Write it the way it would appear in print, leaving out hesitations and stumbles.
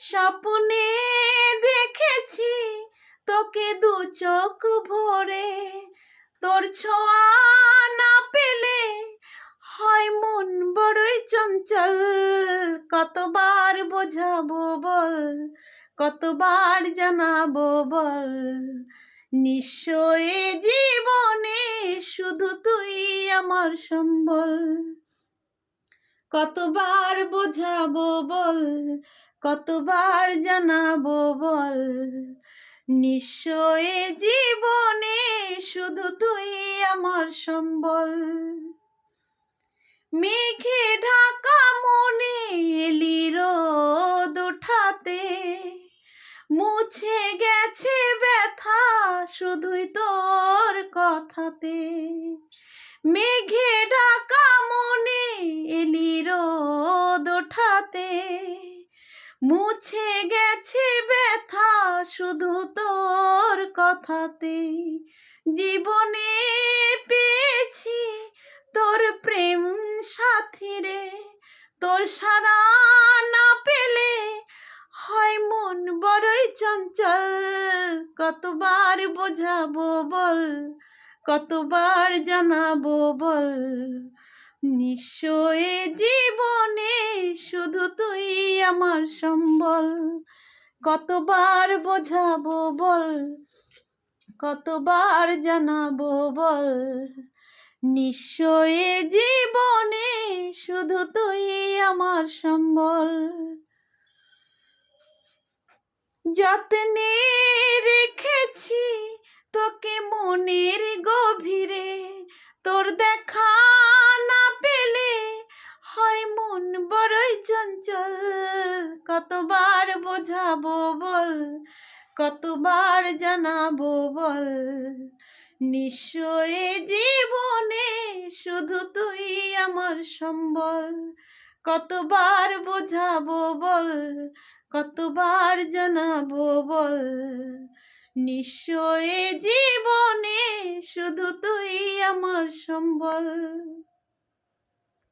স্বপ্নে দেখেছি তোকে দু চোখ ভরে, তোর ছোঁয়া না পেলে হয় মন বড়ই চঞ্চল। কতবার বোঝাবো বল, কতবার জানাবো বল, নিশ্চয়ই জীবনে শুধু তুই আমার সম্বল। কতবার বোঝাবো বল, কতবার জানাবো বল, নিশ্চয়ই জীবনে শুধু তুই আমার সম্বল। মেঘে ঢাকা মনে এলি রোদ ওঠাতে, মুছে গেছে ব্যথা শুধুই তোর কথাতে। মেঘে ঢাকা মনে এলি রোদ ওঠাতে, মুছে গেছে ব্যথা শুধু তোর কথাতে। জীবনে পেয়েছি তোর প্রেম সাথী রে, তোর সারা না পেলে হয় মন বড়ই চঞ্চল। কতবার বোঝাবো বল, কতবার জানাবো বল, নিশ্চয়ই জীবনে শুধু তুই আমার সম্বল। কতবার বোঝাবো বল, কতবার জানাবো বল, নিশ্চয়ই জীবনে শুধু তুই আমার সম্বল। যত্নে রেখেছি তোকে মনের গভীরে, তোর দেখা না পেলে হয় মন বড়ই চঞ্চল। কতবার বোঝাবো বল, কতবার জানাবো বল, নিশ্চয়ই জীবনে শুধু তুই আমার সম্বল। কতবার বোঝাবো বল, কতবার জানাবো বল, নিশ্চয়ই জীবনে শুধু তুই আমার সম্বল।